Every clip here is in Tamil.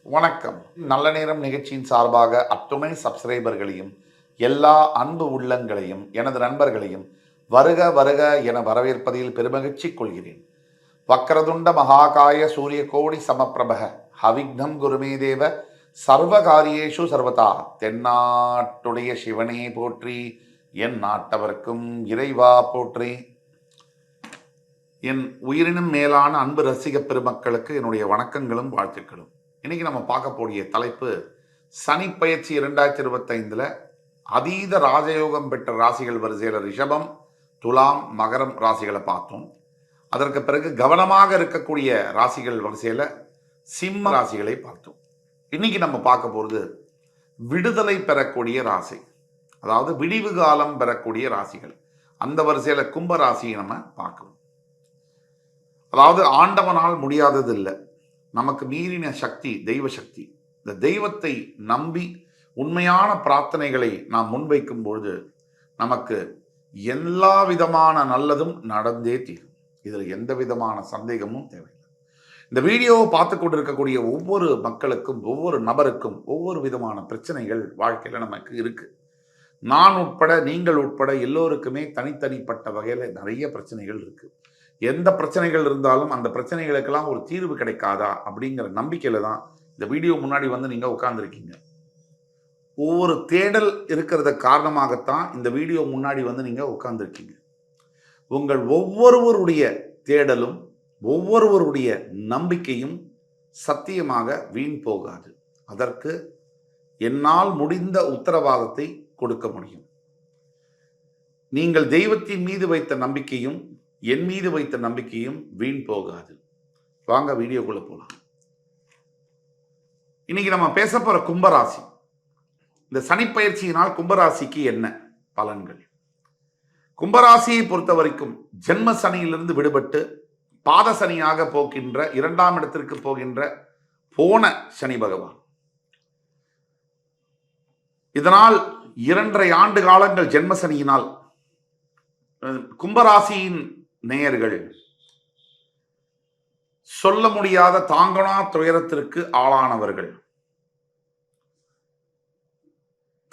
வணக்கம். நல்ல நேரம் நிகழ்ச்சியின் சார்பாக அத்துணை சப்ஸ்கிரைபர்களையும் எல்லா அன்பு உள்ளங்களையும் எனது நண்பர்களையும் வருக வருக என வரவேற்பதில் பெருமகிழ்ச்சி கொள்கிறேன். வக்ரதுண்ட மகாகாய சூரிய கோடி சமப்பிரபக ஹவிக்னம் குருமே தேவ சர்வகாரியேஷு சர்வதா. தென்னாட்டுடைய சிவனே போற்றி, என் நாட்டவர்க்கும் இறைவா போற்றி. என் உயிரினும் மேலான அன்பு ரசிக பெருமக்களுக்கு என்னுடைய வணக்கங்களும் வாழ்த்துக்களும். இன்னைக்கு நம்ம பார்க்கக்கூடிய தலைப்பு சனி பயிற்சி 2025 அதீத ராஜயோகம் பெற்ற ராசிகள் வரிசையில் ரிஷபம், துலாம், மகரம் ராசிகளை பார்த்தோம். அதற்கு பிறகு கவனமாக இருக்கக்கூடிய ராசிகள் வரிசையில் சிம்ம ராசிகளை பார்த்தோம். இன்னைக்கு நம்ம பார்க்க போகிறது விடுதலை பெறக்கூடிய ராசி, அதாவது விடிவு காலம் பெறக்கூடிய ராசிகள். அந்த வரிசையில் கும்ப ராசியை நம்ம பார்க்கணும். அதாவது ஆண்டவனால் முடியாதது இல்லை, நமக்கு மீறின சக்தி தெய்வ சக்தி. இந்த தெய்வத்தை நம்பி உண்மையான பிரார்த்தனைகளை நாம் முன்வைக்கும் பொழுது நமக்கு எல்லா விதமான நல்லதும் நடந்தே தீரும். இதில் எந்த விதமான சந்தேகமும் தேவையில்லை. இந்த வீடியோவை பார்த்து கொண்டிருக்கக்கூடிய ஒவ்வொரு மக்களுக்கும், ஒவ்வொரு நபருக்கும் ஒவ்வொரு விதமான பிரச்சனைகள் வாழ்க்கையில் நமக்கு இருக்கு. நான் உட்பட, நீங்கள் உட்பட எல்லோருக்குமே தனித்தனிப்பட்ட வகையில் நிறைய பிரச்சனைகள் இருக்கு. எந்த பிரச்சனைகள் இருந்தாலும் அந்த பிரச்சனைகளுக்கெல்லாம் ஒரு தீர்வு கிடைக்காதா அப்படிங்கிற நம்பிக்கையில தான் இந்த வீடியோ முன்னாடி வந்து நீங்க உட்கார்ந்துருக்கீங்க. ஒவ்வொரு தேடல் இருக்கிறத காரணமாகத்தான் இந்த வீடியோ முன்னாடி வந்து நீங்க உட்கார்ந்துருக்கீங்க. உங்கள் ஒவ்வொருவருடைய தேடலும் ஒவ்வொருவருடைய நம்பிக்கையும் சத்தியமாக வீண் போகாது. அதற்கு என்னால் முடிந்த உத்தரவாதத்தை கொடுக்க முடியும். நீங்கள் தெய்வத்தின் மீது வைத்த நம்பிக்கையும் என் மீது வைத்த நம்பிக்கையும் வீண் போகாது. வாங்க வீடியோக்குள்ள போலாம். இன்னைக்கு நம்ம பேச போற கும்பராசி. இந்த சனிப்பயிற்சியினால் கும்பராசிக்கு என்ன பலன்கள்? கும்பராசியை பொறுத்த வரைக்கும் ஜென்ம சனியிலிருந்து விடுபட்டு பாத சனியாக போகின்ற 2ஆம் இடத்திற்கு போன சனி பகவான். இதனால் 2.5 ஆண்டு காலங்கள் ஜென்ம சனியினால் கும்பராசியின் நேயர்கள் சொல்ல முடியாத தாங்கனா துயரத்திற்கு ஆளானவர்கள்.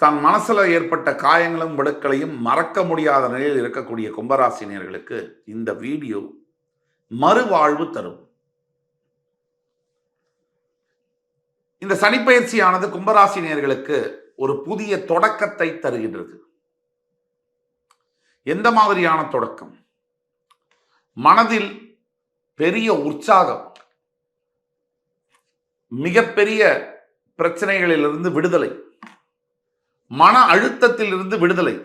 தன் மனசுல ஏற்பட்ட காயங்களும் வடுக்களையும் மறக்க முடியாத நிலையில் இருக்கக்கூடிய கும்பராசி நேயர்களுக்கு இந்த வீடியோ மறுவாழ்வு தரும். இந்த சனிப்பயிற்சியானது கும்பராசி நேயர்களுக்கு ஒரு புதிய தொடக்கத்தை தருகின்றது. எந்த மாதிரியான தொடக்கம்? மனதில் பெரிய உற்சாகம், மிகப்பெரிய பிரச்சனைகளிலிருந்து விடுதலை, மன அழுத்தத்திலிருந்து விடுதலை,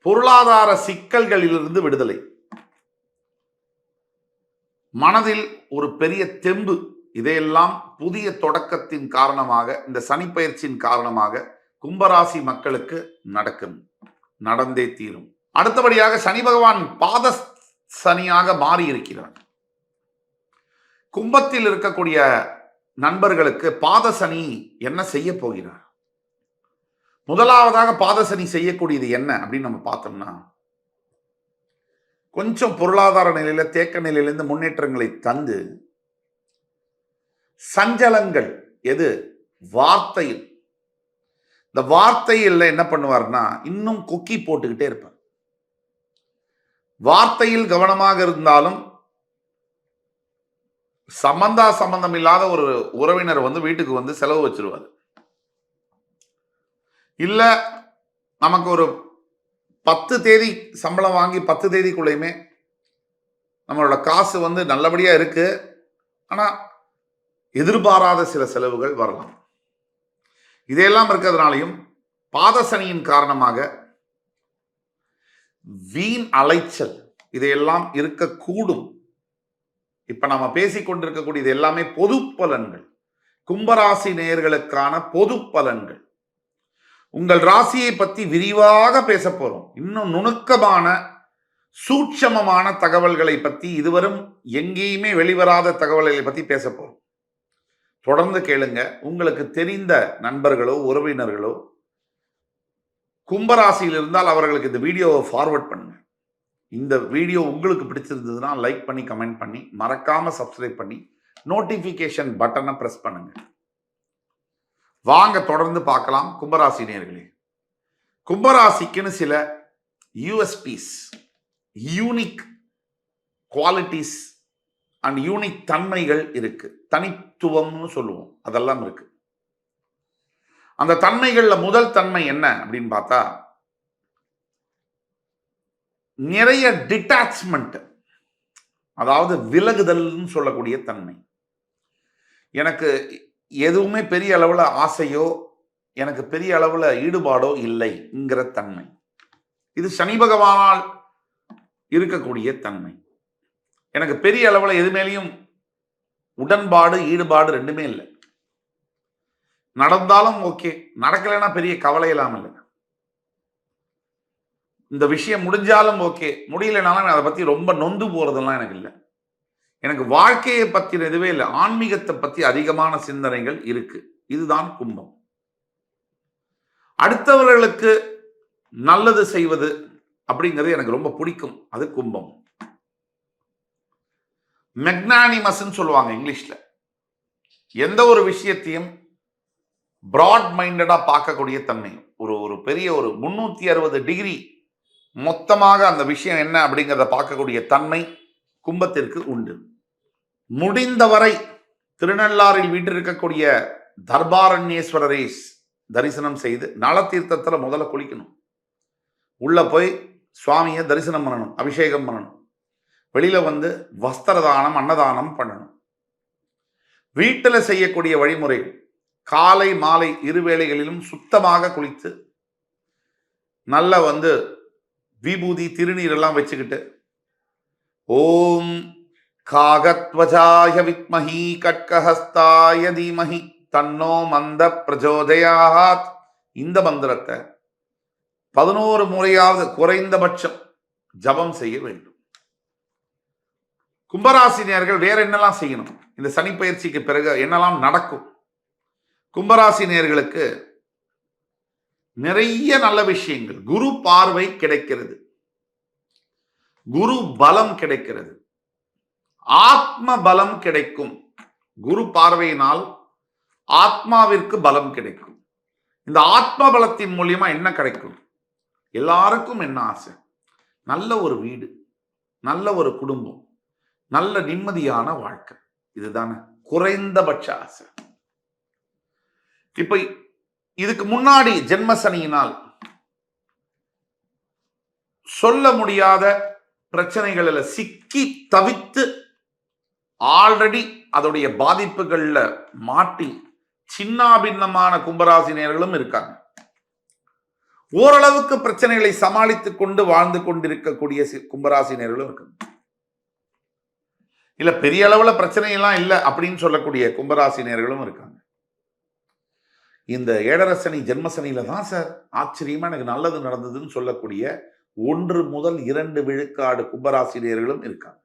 பொருளாதார சிக்கல்களிலிருந்து விடுதலை, மனதில் ஒரு பெரிய தெம்பு, இதையெல்லாம் புதிய தொடக்கத்தின் காரணமாக, இந்த சனிப்பயிற்சியின் காரணமாக கும்பராசி மக்களுக்கு நடந்தே தீரும். அடுத்தபடியாக சனி பகவான் பாத சனியாக மாறி இருக்கிறார். கும்பத்தில் இருக்கக்கூடிய நண்பர்களுக்கு பாத சனி என்ன செய்ய போகிறார்? முதலாவதாக பாத சனி செய்யக்கூடியது என்ன அப்படின்னு நம்ம பார்த்தோம்னா, கொஞ்சம் பொருளாதார நிலையில தேக்க நிலையிலிருந்து முன்னேற்றங்களை தந்து, சஞ்சலங்கள் எது? வார்த்தையில். இந்த வார்த்தையில் என்ன பண்ணுவார்னா இன்னும் கொக்கி போட்டுக்கிட்டே இருப்பார். வார்த்தையில் கவனமாக இருந்தாலும் சம்பந்தம் இல்லாத ஒரு உறவினர் வந்து வீட்டுக்கு வந்து செலவு வச்சிருவார். இல்ல நமக்கு ஒரு 10 தேதி சம்பளம் வாங்கி 10 தேதிக்குள்ளேயுமே நம்மளோட காசு வந்து நல்லபடியா இருக்கு, ஆனா எதிர்பாராத சில செலவுகள் வரலாம். இதையெல்லாம் இருக்கிறதுனாலையும் பாதசனியின் காரணமாக வீண் அலைச்சல் இதையெல்லாம் இருக்கக்கூடும். இப்ப நம்ம பேசிக்கொண்டிருக்கக்கூடிய இது எல்லாமே பொது பலன்கள், கும்பராசி நேயர்களுக்கான பொது பலன்கள். உங்கள் ராசியை பத்தி விரிவாக பேச போறோம். இன்னும் நுணுக்கமான சூட்சமமான தகவல்களை பத்தி, இதுவரும் எங்கேயுமே வெளிவராத தகவல்களை பத்தி பேச போறோம். தொடர்ந்து கேளுங்க. உங்களுக்கு தெரிந்த நண்பர்களோ உறவினர்களோ கும்பராசியில் இருந்தால் அவர்களுக்கு இந்த வீடியோவை ஃபார்வர்ட் பண்ணுங்க. இந்த வீடியோ உங்களுக்கு பிடிச்சிருந்ததுன்னா லைக் பண்ணி, கமெண்ட் பண்ணி, மறக்காம சப்ஸ்கிரைப் பண்ணி நோட்டிபிகேஷன் பட்டனை பிரஸ் பண்ணுங்க. வாங்க தொடர்ந்து பார்க்கலாம். கும்பராசி நேயர்களே, கும்பராசிக்குன்னு சில USPs, unique qualities and unique தன்மைகள் இருக்கு. தனித்துவம்னு சொல்லுவோம், அதெல்லாம் இருக்கு. அந்த தன்மைகள்ல முதல் தன்மை என்ன அப்படின்னு பார்த்தா, நிறைய டிட்டாச்மெண்ட், அதாவது விலகுதல்னு சொல்லக்கூடிய தன்மை. எனக்கு எதுவுமே பெரிய அளவில் ஆசையோ எனக்கு பெரிய அளவில் ஈடுபாடோ இல்லைங்கிற தன்மை. இது சனி பகவானால் இருக்கக்கூடிய தன்மை. எனக்கு பெரிய அளவில் எது மேலேயும் உடன்பாடு ஈடுபாடு ரெண்டுமே இல்லை. நடந்தாலும் ஓகே, நடக்கலைன்னா பெரிய கவலை இல்லாமல் இல்லை. இந்த விஷயம் முடிஞ்சாலும் ஓகே, முடியலைனாலும் அதை பற்றி ரொம்ப நொந்து போறதெல்லாம் எனக்கு இல்லை. எனக்கு வாழ்க்கையை பற்றின எதுவே இல்லை, ஆன்மீகத்தை பற்றி அதிகமான சிந்தனைகள் இருக்கு. இதுதான் கும்பம். அடுத்தவர்களுக்கு நல்லது செய்வது அப்படிங்கிறது எனக்கு ரொம்ப பிடிக்கும், அது கும்பம். மெக்னானிமஸ் சொல்லுவாங்க இங்கிலீஷ்ல. எந்த ஒரு விஷயத்தையும் பிராட் மைண்டடா பார்க்கக்கூடிய தன்மை, ஒரு பெரிய ஒரு 360 டிகிரி மொத்தமாக அந்த விஷயம் என்ன அப்படிங்கிறத பார்க்கக்கூடிய தன்மை கும்பத்திற்கு உண்டு. முடிந்தவரை திருநள்ளாறில் வீட்டில் தர்பாரண்யேஸ்வரரை தரிசனம் செய்து நலத்தீர்த்தத்தில் முதல்ல குளிக்கணும். உள்ள போய் சுவாமியை தரிசனம் பண்ணணும், அபிஷேகம் பண்ணணும். வெளியில வந்து வஸ்திரதானம், அன்னதானம் பண்ணணும். வீட்டில் செய்யக்கூடிய வழிமுறைகள், காலை மாலை இருவேளைகளிலும் சுத்தமாக குளித்து நல்ல வந்து விபூதி திருநீர் எல்லாம் வச்சுக்கிட்டு ஓம் காகத்வஜாய வித்மஹி கட்கஹஸ்தாய தீமஹி தன்னோ மந்த பிரஜோதயாத், இந்த மந்திரத்தை 11 முறையாவது குறைந்தபட்சம் ஜபம் செய்ய வேண்டும். கும்பராசினியர்கள் வேற என்னெல்லாம் செய்யணும்? இந்த சனி பயிற்சிக்கு பிறகு என்னெல்லாம் நடக்கும்? கும்பராசினியர்களுக்கு நிறைய நல்ல விஷயங்கள். குரு பார்வை கிடைக்கிறது, குரு பலம் கிடைக்கிறது, ஆத்ம பலம் கிடைக்கும். குரு பார்வையினால் ஆத்மாவிற்கு பலம் கிடைக்கும். இந்த ஆத்ம பலத்தின் மூலியமா என்ன கிடைக்கும்? எல்லாருக்கும் என்ன ஆசை? நல்ல ஒரு வீடு, நல்ல ஒரு குடும்பம், நல்ல நிம்மதியான வாழ்க்கை. இதுதானே குறைந்தபட்ச ஆசை. இப்ப இதுக்கு முன்னாடி ஜென்ம சனியினால் சொல்ல முடியாத பிரச்சனைகளில் சிக்கி தவித்து ஆல்ரெடி அதோடைய பாதிப்புகள்ல மாட்டி சின்னாபின்னமான கும்பராசினியர்களும் இருக்காங்க. ஓரளவுக்கு பிரச்சனைகளை சமாளித்துக் கொண்டு வாழ்ந்து கொண்டிருக்கக்கூடிய கும்பராசினியர்களும் இருக்காங்க. இல்ல பெரிய அளவுல பிரச்சனை எல்லாம் இல்லை அப்படின்னு சொல்லக்கூடிய கும்பராசினியர்களும் இருக்காங்க. இந்த ஏழரசனி ஜென்மசனியில தான் சார் ஆச்சரியமா எனக்கு நல்லது நடந்ததுன்னு சொல்லக்கூடிய 1 முதல் 2 விழுக்காடு கும்பராசினியர்களும் இருக்காங்க.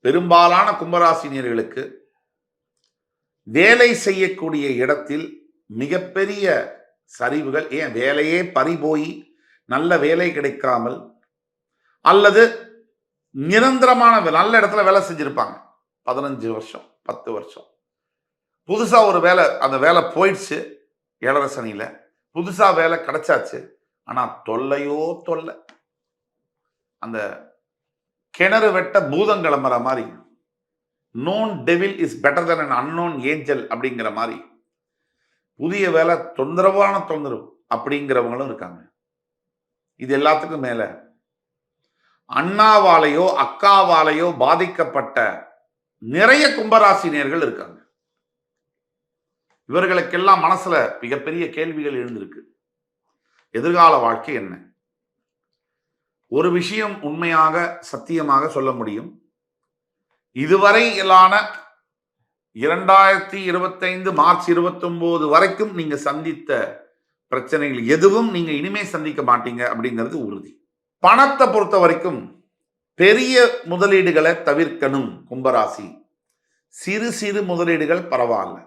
பெரும்பாலான கும்பராசினியர்களுக்கு வேலை செய்யக்கூடிய இடத்தில் மிகப்பெரிய சரிவுகள், ஏன் வேலையே பறிபோய் நல்ல வேலை கிடைக்காமல், அல்லது நிரந்தரமான நல்ல இடத்துல வேலை செஞ்சிருப்பாங்க 15 வருஷம் 10 வருஷம், புதுசா ஒரு வேலை, அந்த வேலை போயிடுச்சு. ஏழரசனியில புதுசா வேலை கிடைச்சாச்சு, ஆனா தொல்லையோ தொல்லை. அந்த கிணறு வெட்ட பூதம் கிளம்புற மாதிரி, known devil is better then an unknown angel அப்படிங்கிற மாதிரி புதிய வேலை தொந்தரவான தொந்தரவு அப்படிங்கிறவங்களும் இருக்காங்க. இது எல்லாத்துக்கும் மேல அண்ணாவாலையோ அக்காவாலையோ பாதிக்கப்பட்ட நிறைய கும்பராசினியர்கள் இருக்காங்க. இவர்களுக்கெல்லாம் மனசுல மிகப்பெரிய கேள்விகள் எழுந்திருக்கு. எதிர்கால வாழ்க்கை என்ன? ஒரு விஷயம் உண்மையாக சத்தியமாக சொல்ல முடியும், இதுவரையிலான 2025 மார்ச் 29 வரைக்கும் நீங்க சந்தித்த பிரச்சனைகள் எதுவும் நீங்க இனிமே சந்திக்க மாட்டீங்க அப்படிங்கிறது உறுதி. பணத்தை பொறுத்த வரைக்கும் பெரிய முதலீடுகளை தவிர்க்கணும் கும்பராசி. சிறு சிறு முதலீடுகள் பரவாயில்ல,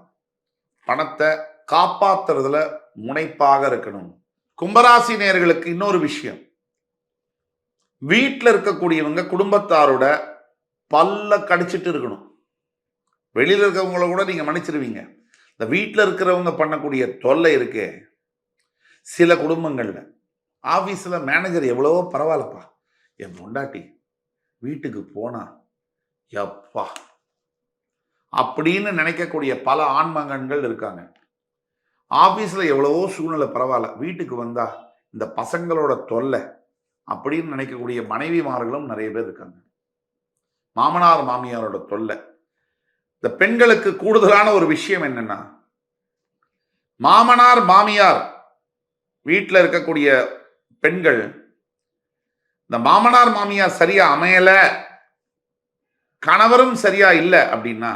பணத்தை காப்பாத்துறதுல முனைப்பாக இருக்கணும். கும்பராசி நேயர்களுக்கு இன்னொரு விஷயம், வீட்டில் இருக்கக்கூடியவங்க குடும்பத்தாரோட பல்ல கடிச்சிட்டு இருக்கணும். வெளியில் இருக்கிறவங்கள கூட நீங்கள் மன்னிச்சிருவீங்க. இந்த வீட்டில் இருக்கிறவங்க பண்ணக்கூடிய தொல்லை இருக்கே சில குடும்பங்களில். ஆஃபீஸில் மேனேஜர் எவ்வளவோ பரவாயில்லப்பா, என் பொண்டாட்டி வீட்டுக்கு போனா எப்பா அப்படின்னு நினைக்கக்கூடிய பல ஆண்மகன்கள் இருக்காங்க. ஆஃபீஸில் எவ்வளவோ சூழ்நிலை பரவாயில்ல, வீட்டுக்கு வந்தா இந்த பசங்களோட தொல்லை அப்படின்னு நினைக்கக்கூடிய மனைவிமார்களும் நிறைய பேர் இருக்காங்க. மாமனார் மாமியாரோட தொல்லை. இந்த பெண்களுக்கு கூடுதலான ஒரு விஷயம் என்னன்னா, மாமனார் மாமியார் வீட்டில் இருக்கக்கூடிய பெண்கள் இந்த மாமனார் மாமியார் சரியா அமையல, கணவரும் சரியா இல்லை அப்படின்னா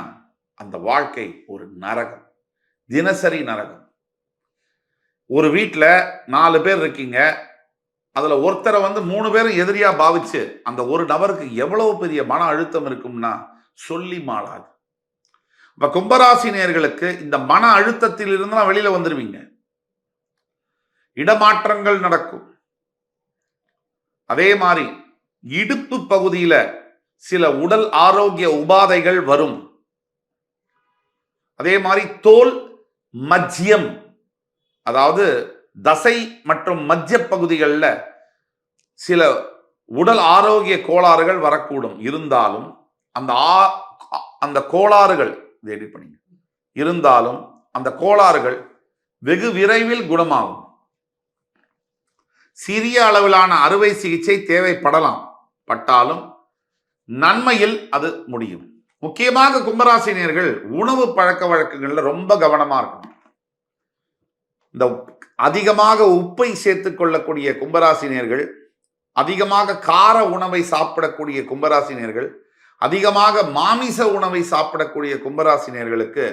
அந்த வாழ்க்கை ஒரு நரகம், தினசரி நரகம். ஒரு வீட்டில் 4 பேர் இருக்கீங்க, அதுல ஒருத்தரை 3 பேரும் எதிரியா பாவிச்சு அந்த ஒரு நபருக்கு எவ்வளவு பெரிய மன அழுத்தம் இருக்கும்னா சொல்லி மாளாது. இப்ப கும்பராசி நேயர்களுக்கு இந்த மன அழுத்தத்தில் இருந்து வெளியில வந்துருவீங்க. இடமாற்றங்கள் நடக்கும். அதே மாதிரி இடுப்பு பகுதியில சில உடல் ஆரோக்கிய உபாதைகள் வரும். அதே மாதிரி தோல் மஜ்யம், அதாவது தசை மற்றும் மத்திய பகுதிகளில் சில உடல் ஆரோக்கிய கோளாறுகள் வரக்கூடும். இருந்தாலும் அந்த கோளாறுகள் இருந்தாலும் அந்த கோளாறுகள் வெகு விரைவில் குணமாகும். சிறிய அளவிலான அறுவை சிகிச்சை தேவைப்படலாம், பட்டாலும் நன்மையில் அது முடியும். முக்கியமாக கும்பராசினியர்கள் உணவு பழக்க வழக்கங்கள்ல ரொம்ப கவனமா இருக்கணும். இந்த அதிகமாக உப்பை சேர்த்துக் கொள்ளக்கூடிய கும்பராசினியர்கள், அதிகமாக கார உணவை சாப்பிடக்கூடிய கும்பராசினியர்கள், அதிகமாக மாமிச உணவை சாப்பிடக்கூடிய கும்பராசினியர்களுக்கு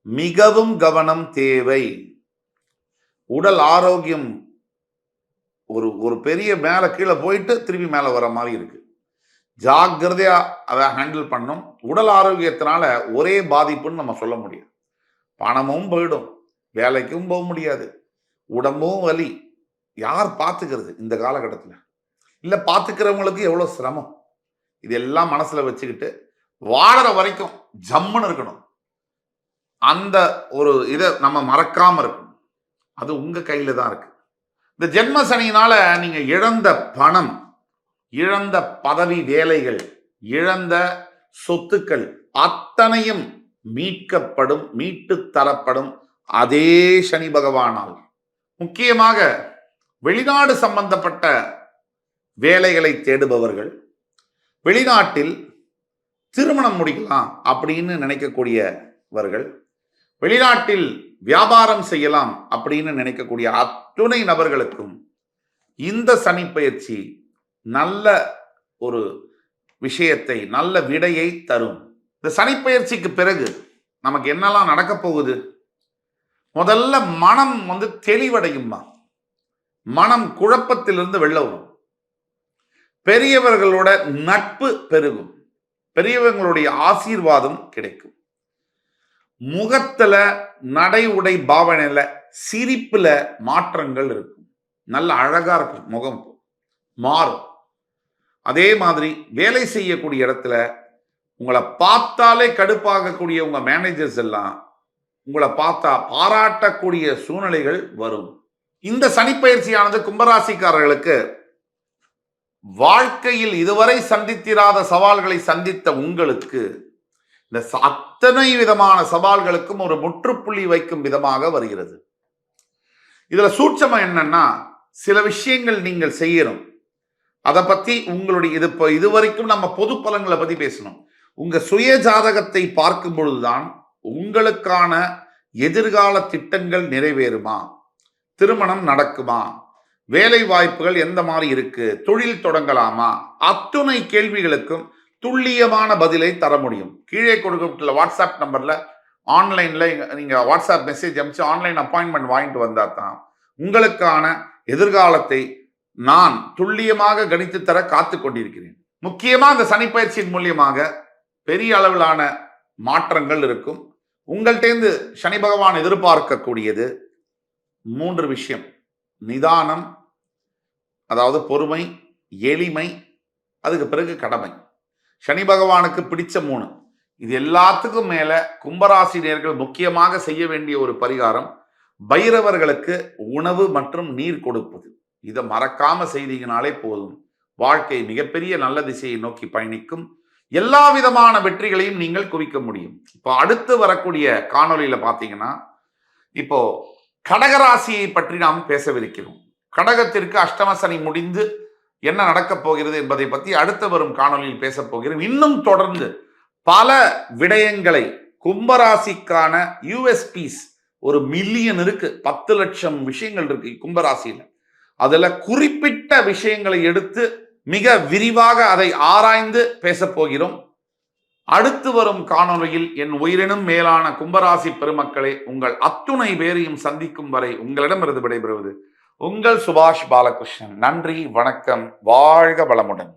மிகவும் கவனம் தேவை. உடல் ஆரோக்கியம் ஒரு பெரிய மேல கீழே போயிட்டு திரும்பி மேல வர மாதிரி இருக்கு. ஜாக்கிரதையா அதை ஹேண்டில் பண்ணும். உடல் ஆரோக்கியத்தினால ஒரே பாதிப்புன்னு நம்ம சொல்ல முடியும். பணமும் போயிடும், வேலைக்கும் போக முடியாது, உடம்பும் வலி. யார் பார்த்துக்கிறது இந்த காலகட்டத்தில்? இல்லை பார்த்துக்கிறவங்களுக்கு எவ்வளோ சிரமம். இதெல்லாம் மனசில் வச்சுக்கிட்டு வாழற வரைக்கும் ஜம்முன்னு இருக்கணும். அந்த ஒரு இதை நம்ம மறக்காம இருக்கணும். அது உங்க கையில தான் இருக்கு. இந்த ஜென்ம சனியினால நீங்க இழந்த பணம், இழந்த பதவி வேலைகள், இழந்த சொத்துக்கள் அத்தனையும் மீட்கப்படும், மீட்டு தரப்படும் அதே சனி பகவானால். முக்கியமாக வெளிநாடு சம்பந்தப்பட்ட வேலைகளை தேடுபவர்கள், வெளிநாட்டில் திருமணம் முடிக்கலாம் அப்படின்னு நினைக்கக்கூடியவர்கள், வெளிநாட்டில் வியாபாரம் செய்யலாம் அப்படின்னு நினைக்கக்கூடிய அத்துணை நபர்களுக்கும் இந்த சனி பயிற்சி நல்ல ஒரு விஷயத்தை, நல்ல விடையை தரும். இந்த சனி பயிற்சிக்கு பிறகு நமக்கு என்னெல்லாம் நடக்க போகுது? முதல்ல மனம் தெளிவடையுமா, மனம் குழப்பத்திலிருந்து வெளில வரும். பெரியவர்களோட நட்பு பெருகும், பெரியவங்களுடைய ஆசீர்வாதம் கிடைக்கும். முகத்துல, நடை உடை பாவனையில, சிரிப்புல மாற்றங்கள் இருக்கும். நல்ல அழகா இருக்கும், முகம் மாறும். அதே மாதிரி வேலை செய்யக்கூடிய இடத்துல உங்களை பார்த்தாலே கடுப்பாகக்கூடிய உங்க மேனேஜர்ஸ் எல்லாம் உங்களை பார்த்தா பாராட்டக்கூடிய சூழ்நிலைகள் வரும். இந்த சனிப்பயிற்சியானது கும்பராசிக்காரர்களுக்கு வாழ்க்கையில் இதுவரை சந்தித்திராத சவால்களை சந்தித்த உங்களுக்கு இந்த அத்தனை விதமான சவால்களுக்கும் ஒரு முற்றுப்புள்ளி வைக்கும் விதமாக வருகிறது. இதுல சூட்சமம் என்னன்னா, சில விஷயங்கள் நீங்கள் செய்யணும். அதை பத்தி உங்களுடைய இதுவரைக்கும் நம்ம பொது பலன்களை பத்தி பேசணும். உங்க சுய ஜாதகத்தை பார்க்கும் பொழுதுதான் உங்களுக்கான எதிர்கால திட்டங்கள் நிறைவேறுமா, திருமணம் நடக்குமா, வேலை வாய்ப்புகள் எந்த மாதிரி இருக்கு, தொழில் தொடங்கலாமா, அத்துணை கேள்விகளுக்கும் துல்லியமான பதிலை தர முடியும். கீழே கொடுக்கப்பட்டுள்ள வாட்ஸ்அப் நம்பர்ல ஆன்லைன்ல நீங்க வாட்ஸ்அப் மெசேஜ் அனுப்பிச்சு ஆன்லைன் அப்பாயின்மெண்ட் வாங்கிட்டு வந்தா தான் உங்களுக்கான எதிர்காலத்தை நான் துல்லியமாக கணித்து தர காத்து கொண்டிருக்கிறேன். முக்கியமா இந்த சனிப்பயிற்சியின் மூலியமாக பெரிய அளவிலான மாற்றங்கள் இருக்கும். உங்கள்கிட்டேருந்து சனி பகவான் எதிர்பார்க்கக்கூடியது 3 விஷயம். நிதானம், அதாவது பொறுமை, எளிமை, அதுக்கு பிறகு கடமை. சனி பகவானுக்கு பிடிச்ச 3. இது எல்லாத்துக்கும் மேல கும்பராசி நேயர்கள் முக்கியமாக செய்ய வேண்டிய ஒரு பரிகாரம் பைரவர்களுக்கு உணவு மற்றும் நீர் கொடுப்பது. இதை மறக்காம செய்தீங்கனாலே போதும். வாழ்க்கை மிகப்பெரிய நல்ல திசையை நோக்கி பயணிக்கும். எல்லா விதமான வெற்றிகளையும் நீங்கள் குவிக்க முடியும். இப்போ அடுத்து வரக்கூடிய காணொளியில பாத்தீங்கன்னா, இப்போ கடகராசியை பற்றி நாம் பேசவிருக்கிறோம். கடகத்திற்கு அஷ்டம சனி முடிந்து என்ன நடக்கப் போகிறது என்பதை பற்றி அடுத்து வரும் காணொளியில் பேசப் போகிறோம். இன்னும் தொடர்ந்து பல விடயங்களை கும்பராசிக்கான யூஎஸ்பிஸ் ஒரு மில்லியன் இருக்கு, 10 லட்சம் விஷயங்கள் இருக்கு கும்பராசியில. அதுல குறிப்பிட்ட விஷயங்களை எடுத்து மிக விரிவாக அதை ஆராய்ந்து பேசப் போகிறோம். அடுத்து வரும் காணொளியில் என் உயிரினும் மேலான கும்பராசி பெருமக்களே, உங்கள் அத்துணை பேரையும் சந்திக்கும் வரை உங்களிடமிருந்து விடைபெறுவது உங்கள் சுபாஷ் பாலகிருஷ்ணன். நன்றி, வணக்கம், வாழ்க வளமுடன்.